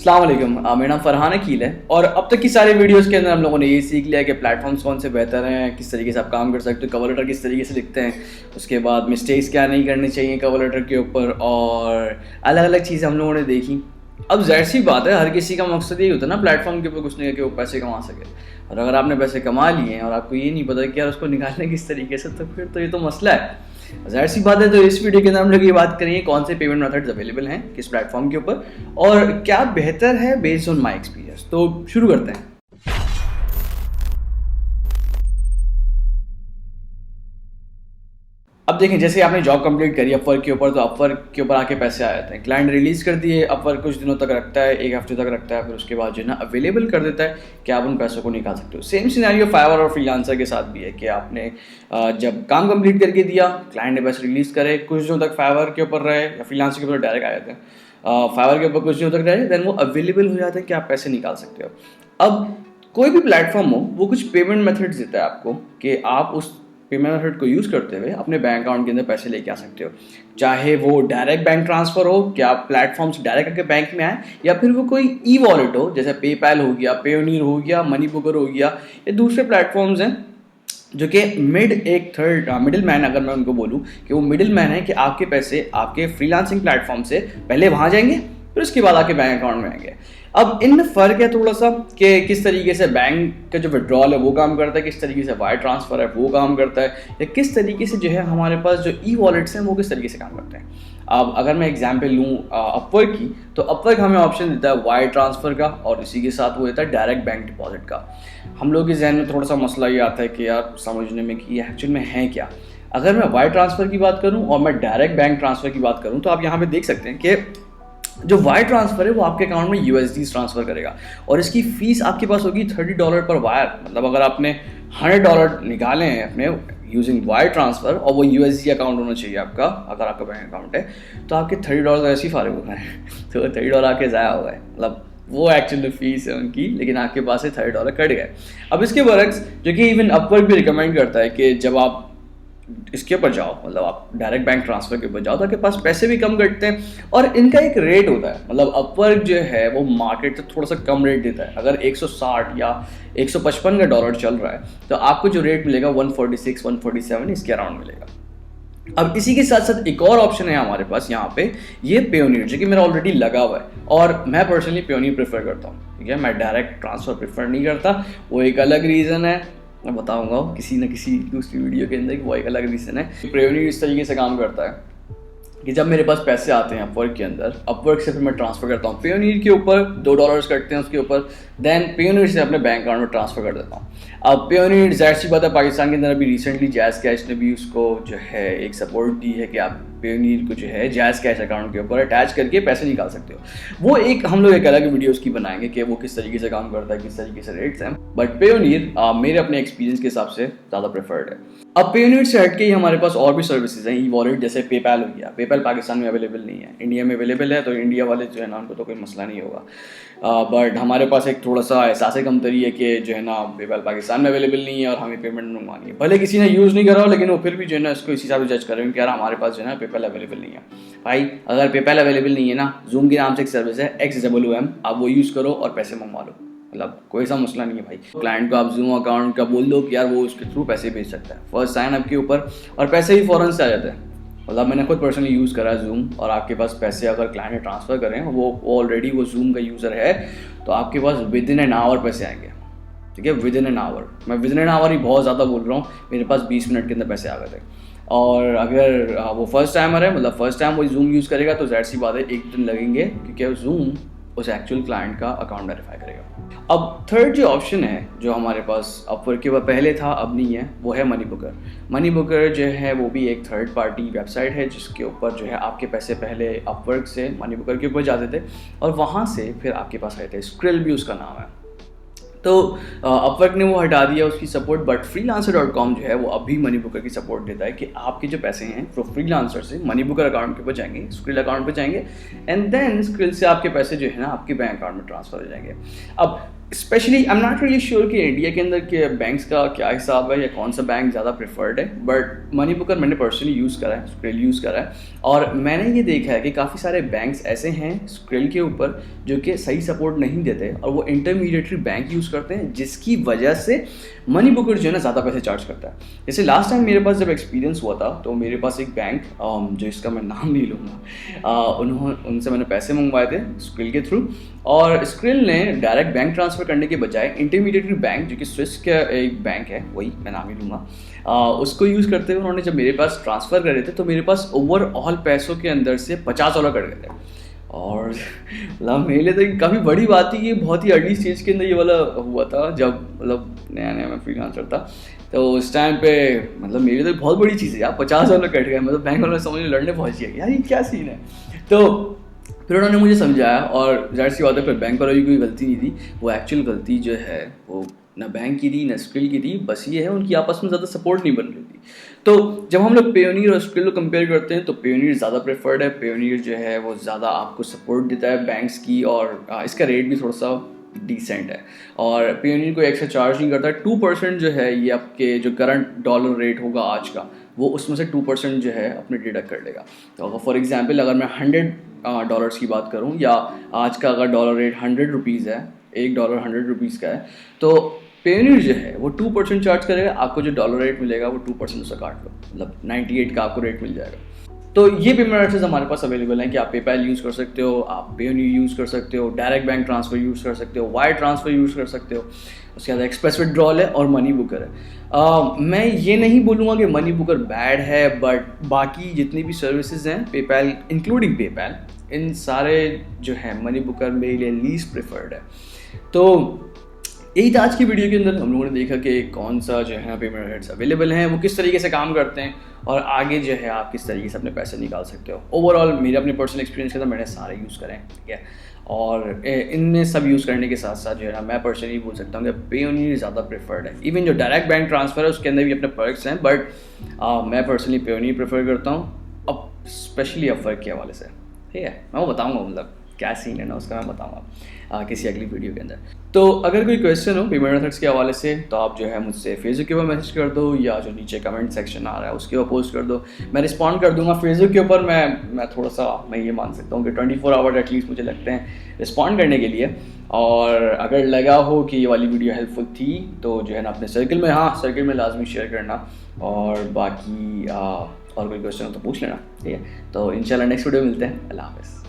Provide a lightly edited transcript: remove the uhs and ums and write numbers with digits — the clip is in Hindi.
अस्सलाम वालेकुम। मेरा नाम फरहान अकील है और अब तक की सारी वीडियोस के अंदर हम लोगों ने ये सीख लिया कि प्लेटफॉर्म्स कौन से बेहतर हैं, किस तरीके से आप काम कर सकते हो, कवर लेटर किस तरीके से लिखते हैं, उसके बाद मिस्टेक्स क्या नहीं करनी चाहिए कवर लेटर के ऊपर, और अलग अलग चीज़ें हम लोगों ने देखी। अब जाहिर सी बात है, हर किसी का मकसद यही होता है ना प्लेटफॉर्म के ऊपर कुछ नहीं है कि वो पैसे कमा सके। और अगर आपने पैसे कमा लिए हैं और आपको ये नहीं पता कि यार उसको निकालने किस तरीके से, तो फिर तो ये तो मसला है। जाहिर सी बात है, तो इस वीडियो के अंदर हम लोग ये बात करेंगे कौन से पेमेंट मेथड्स अवेलेबल हैं किस प्लेटफॉर्म के ऊपर और क्या बेहतर है बेस्ड ऑन माय एक्सपीरियंस। तो शुरू करते हैं। अब देखें, जैसे आपने जॉब कंप्लीट करी अपवर्क के ऊपर, तो अपवर्क के ऊपर आके पैसे आ जाते हैं। क्लाइंट रिलीज़ कर दिए, अपवर्क कुछ दिनों तक रखता है, एक हफ्ते तक रखता है, फिर उसके बाद जो है ना अवेलेबल कर देता है कि आप उन पैसों को निकाल सकते हो। सेम सिनेरियो फाइवर और फ्रीलांसर के साथ भी है कि आपने जब काम कंप्लीट करके दिया, क्लाइंट ने पैसे रिलीज़ करे, कुछ दिनों तक फाइवर के ऊपर रहे या फ्रीलांसर के ऊपर डायरेक्ट आ जाते हैं, फाइवर के ऊपर कुछ दिनों तक रहे, देन वो अवेलेबल हो जाते हैं कि आप पैसे निकाल सकते हो। अब कोई भी प्लेटफॉर्म हो, वो कुछ पेमेंट मेथड्स देता है आपको कि आप उस पेमेंट मेथड को यूज़ करते हुए अपने बैंक अकाउंट के अंदर पैसे लेके आ सकते हो। चाहे वो डायरेक्ट बैंक ट्रांसफ़र हो, कि आप प्लेटफॉर्म से डायरेक्ट आके बैंक में आए, या फिर वो कोई ई वॉलेट हो, जैसे पेपैल हो गया, पेयोनियर हो गया, मनी बुकर हो गया, ये दूसरे प्लेटफॉर्म्स हैं जो कि मिडिल मैन, अगर मैं उनको बोलूँ कि वो मिडिल मैन है कि आपके पैसे आपके फ्रीलांसिंग प्लेटफॉर्म से पहले वहाँ जाएंगे, फिर उसके बाद आपके बैंक अकाउंट में आएंगे। अब इनमें फ़र्क है थोड़ा सा कि किस तरीके से बैंक का जो विड्रॉल है वो काम करता है, किस तरीके से वायर ट्रांसफ़र है वो काम करता है, या किस तरीके से जो है हमारे पास जो ई वॉलेट्स हैं वो किस तरीके से काम करते हैं। अब अगर मैं एग्जांपल लूँ अपवर्क की, तो अपवर्क हमें ऑप्शन देता है वायर ट्रांसफ़र का, और इसी के साथ वो देता है डायरेक्ट बैंक डिपॉजिट का। हम लोग के जहन में थोड़ा सा मसला ये आता है कि यार समझने में कि ये एक्चुअल में है क्या। अगर मैं वायर ट्रांसफ़र की बात करूँ और मैं डायरेक्ट बैंक ट्रांसफ़र की बात करूँ, तो आप यहाँ पर देख सकते हैं कि जो वायर ट्रांसफ़र है वो आपके अकाउंट में यूएसडी ट्रांसफ़र करेगा, और इसकी फ़ीस आपके पास होगी $30 पर वायर। मतलब अगर आपने $100 निकाले हैं अपने यूजिंग वायर ट्रांसफ़र, और वो यूएसडी अकाउंट होना चाहिए आपका, अगर आपका बैंक अकाउंट है, तो आपके $30 ऐसे ही फारिग हो गए हैं। तो $30 आपके ज़ाया हो गए, मतलब वो एक्चुअली फ़ीस है उनकी, लेकिन आपके पास से $30 कट गए। अब इसके बरक्स जो कि इवन अपवर्क भी रिकमेंड करता है कि जब आप इसके ऊपर जाओ, मतलब आप डायरेक्ट बैंक ट्रांसफ़र के ऊपर जाओ, तो आपके पास पैसे भी कम कटते हैं, और इनका एक रेट होता है। मतलब अपवर्क जो है वो मार्केट से थोड़ा सा कम रेट देता है। अगर 160 या 155 का डॉलर चल रहा है, तो आपको जो रेट मिलेगा 146 147 इसके अराउंड मिलेगा। अब इसी के साथ साथ एक और ऑप्शन है हमारे पास यहाँ पे, ये पेयोनियर, जो कि मेरा ऑलरेडी लगा हुआ है, और मैं पर्सनली पेयोनियर प्रेफर करता हूँ। ठीक है, मैं डायरेक्ट ट्रांसफ़र प्रेफर नहीं करता, वो एक अलग रीज़न है, मैं बताऊंगा किसी न किसी दूसरी वीडियो के अंदर कि वो एक अलग रीज़न है। पेयोनियर इस तरीके से काम करता है कि जब मेरे पास पैसे आते हैं अपवर्क के अंदर, अपवर्क से फिर मैं ट्रांसफ़र करता हूँ पेयोनियर के ऊपर, $2 कटते हैं उसके ऊपर, देन पेयोनियर से अपने बैंक अकाउंट में ट्रांसफ़र कर देता हूँ। अब पेयोनियर जाहिर सी बात है, पाकिस्तान के अंदर अभी रिसेंटली जैज़ कैश ने भी उसको जो है एक सपोर्ट दी है कि आप पेयोनियर को जो है जैज़ कैश अकाउंट के ऊपर अटैच करके पैसे निकाल सकते हो। वो एक हम लोग एक अलग वीडियो उसकी बनाएंगे कि वो किस तरीके से काम करता है, किस तरीके से रेट्स हैं, बट पेयोनियर मेरे अपने एक्सपीरियंस के हिसाब से ज़्यादा प्रेफर्ड है। अब पेयोनियर से हट के ही हमारे पास और भी सर्विसेज हैं, ई वॉलेट, जैसे पेपैल हो गया। पेपैल पाकिस्तान में अवेलेबल नहीं है, इंडिया में अवेलेबल है, तो इंडिया वाले जो है ना उनको तो कोई मसला नहीं होगा। बट हमारे पास एक थोड़ा सा एहसास कमतरी है कि जो है ना पेपैल पाकिस्तान में अवेलेबल नहीं है और हमें पेमेंट मंगवानी है। भले किसी ने यूज़ नहीं करा हो, लेकिन वो फिर भी जो है ना इसको इसी हिसाब से जज कर रहे हैं कि यार हमारे पास जो है ना पेपैल अवेलेबल नहीं है। भाई अगर पेपैल अवेलेबल नहीं है ना, जूम के नाम से एक सर्विस है XWM, आप वो यूज़ करो और पैसे मंगवा लो, मतलब कोई सा मसला नहीं है भाई। क्लाइंट को आप जूम अकाउंट का बोल दो कि यार वो उसके थ्रू पैसे भेज सकता है, फर्स्ट साइन अप के ऊपर, और पैसे ही फ़ौरन से आ जाते हैं। मतलब मैंने खुद पर्सनली यूज़ करा है जूम, और आपके पास पैसे अगर क्लाइंट ट्रांसफ़र करें, वो ऑलरेडी वो जूम का यूज़र है, तो आपके पास विद इन एन आवर पैसे आएंगे। ठीक है, विद इन एन आवर, मैं विद इन एन आवर ही बहुत ज़्यादा बोल रहा हूँ, मेरे पास 20 मिनट के अंदर पैसे आ गए थे। और अगर वो फर्स्ट टाइमर है, मतलब फर्स्ट टाइम वो जूम यूज़ करेगा, तो ज़ाहिर सी बात है 1 दिन लगेंगे, क्योंकि जूम उस एक्चुअल क्लाइंट का अकाउंट वेरीफाई करेगा। अब थर्ड जो ऑप्शन है जो हमारे पास अपवर्क के ऊपर पहले था अब नहीं है, वो है मनी बुकर। मनी बुकर जो है वो भी एक थर्ड पार्टी वेबसाइट है, जिसके ऊपर जो है आपके पैसे पहले अपवर्क से मनी बुकर के ऊपर जाते थे, और वहाँ से फिर आपके पास आए थे। स्क्रिल भी उसका नाम है। तो अपवर्क ने वो हटा दिया उसकी सपोर्ट, बट freelancer.com जो है वो अभी मनी बुकर की सपोर्ट देता है कि आपके जो पैसे हैं वो फ्रीलांसर से मनी बुकर अकाउंट के ऊपर जाएंगे, स्क्रिल अकाउंट पे जाएंगे, एंड देन स्क्रिल से आपके पैसे जो है ना आपके बैंक अकाउंट में ट्रांसफ़र हो जाएंगे। अब specially I am not really sure कि इंडिया के अंदर के बैंक्स का क्या हिसाब है या कौन सा बैंक ज़्यादा प्रेफर्ड है, बट मनी बुकर मैंने पर्सनली यूज़ करा है, स्क्रिल यूज़ करा है, और मैंने ये देखा है कि काफ़ी सारे बैंक्स ऐसे हैं स्क्रिल के ऊपर जो कि सही सपोर्ट नहीं देते और वो इंटरमीडिएटरी बैंक यूज़ करते हैं, जिसकी वजह से मनी बुकर जो है ना ज़्यादा पैसे चार्ज करता है। जैसे लास्ट टाइम मेरे पास जब एक्सपीरियंस हुआ था तो मेरे पास एक बैंक जो इसका मैं नाम नहीं लूँगा, उनसे मैंने पैसे मंगवाए थे स्क्रिल के थ्रू, और स्क्रिल ने डायरेक्ट बैंक ट्रांसफ़र करने के बजाय इंटरमीडिएटरी बैंक जो कि स्विस का एक बैंक है, वही मैं नाम ही लूँगा, उसको यूज़ करते हुए उन्होंने जब मेरे पास ट्रांसफ़र करे थे तो मेरे पास ओवरऑल पैसों के अंदर से $50 कट गए थे। और मतलब मेरे लिए तो काफ़ी बड़ी बात थी कि बहुत ही अर्ली स्टेज के अंदर ये वाला हुआ था, जब मतलब नया नया मैं फ्रीलांसर था, तो उस टाइम पे मतलब मेरे लिए तो बहुत बड़ी चीज़ है यार, $50 कट गए, मतलब बैंक वालों ने समझ लड़ने पहुँच गया यार ये क्या सीन है। तो फिर उन्होंने मुझे समझाया, और जाहिर सी बात है फिर बैंक वालों की कोई गलती नहीं थी, वो एक्चुअल गलती जो है वो ना बैंक की थी ना स्क्रिल की थी, बस ये है उनकी आपस में ज़्यादा सपोर्ट नहीं बन रही थी। तो जब हम लोग पेयोनियर और स्क्रिल को कंपेयर करते हैं तो पेयोनियर ज़्यादा प्रेफर्ड है, पेयोनियर जो है वो ज़्यादा आपको सपोर्ट देता है बैंक्स की, और इसका रेट भी थोड़ा सा डिसेंट है, और पेयोनियर को एक्स्ट्रा चार्ज नहीं करता। 2% जो है ये आपके जो करंट डॉलर रेट होगा आज का, वो उसमें से 2% जो है अपने डिडक्ट कर लेगा। तो फॉर एग्जांपल अगर मैं $100 की बात करूं, या आज का अगर डॉलर रेट ₹100 है, $1 ₹100 का है, तो पेयोनियर जो है वो 2% चार्ज करेगा, आपको जो डॉलर रेट मिलेगा वो 2% उससे काट लो, मतलब 98 का आपको रेट मिल जाएगा। तो ये पेमेंट मेथड्स हमारे पास अवेलेबल हैं कि आप पेपैल यूज़ कर सकते हो, आप पेयोनियर यूज़ कर सकते हो, डायरेक्ट बैंक ट्रांसफ़र यूज़ कर सकते हो, वायर ट्रांसफ़र यूज़ कर सकते हो, उसके बाद एक्सप्रेस विड्रॉल है और मनी बुकर है। मैं ये नहीं बोलूँगा कि मनी बुकर बैड है, बट बाकी जितनी भी सर्विसेज हैं पेपैल इंक्लूडिंग पेपैल, इन सारे जो है मनी बुकर मेरे लिए लीस्ट प्रेफर्ड है। तो यही था आज की वीडियो के अंदर, हम लोगों ने देखा कि कौन सा जो है पेमेंट मेथड्स अवेलेबल हैं, वो किस तरीके से काम करते हैं, और आगे जो है आप किस तरीके से अपने पैसे निकाल सकते हो। ओवरऑल मेरे अपने पर्सनल एक्सपीरियंस के साथ मैंने सारे यूज़ करें, ठीक है, और इनमें सब यूज़ करने के साथ साथ जो है ना मैं पर्सनली बोल सकता हूँ कि पेयोनियर ज़्यादा प्रेफर्ड है। इवन जो डायरेक्ट बैंक ट्रांसफ़र है उसके अंदर भी अपने पर्क्स हैं, बट मैं पर्सनली पेयोनियर प्रेफर करता हूँ, अब स्पेशली ऑफर के हवाले से, ठीक है। मैं वो बताऊँगा मतलब क्या सीन है ना उसका, मैं बताऊँगा किसी अगली वीडियो के अंदर। तो अगर कोई क्वेश्चन हो पेमेंट मेथड्स के हवाले से तो आप जो है मुझसे फेसबुक के ऊपर मैसेज कर दो, या जो नीचे कमेंट सेक्शन आ रहा है उसके ऊपर पोस्ट कर दो, मैं रिस्पॉन्ड कर दूंगा। फेसबुक के ऊपर मैं थोड़ा सा मैं ये मान सकता हूँ कि 24 आवर एटलीस्ट मुझे लगते हैं रिस्पॉन्ड करने के लिए। और अगर लगा हो कि ये वाली वीडियो हेल्पफुल थी तो जो है ना अपने सर्कल में, हाँ सर्कल में लाजमी शेयर करना, और बाकी और कोई क्वेश्चन हो तो पूछ लेना, ठीक है। तो इंशाल्लाह नेक्स्ट वीडियो मिलते हैं। अल्लाह हाफ़िज़।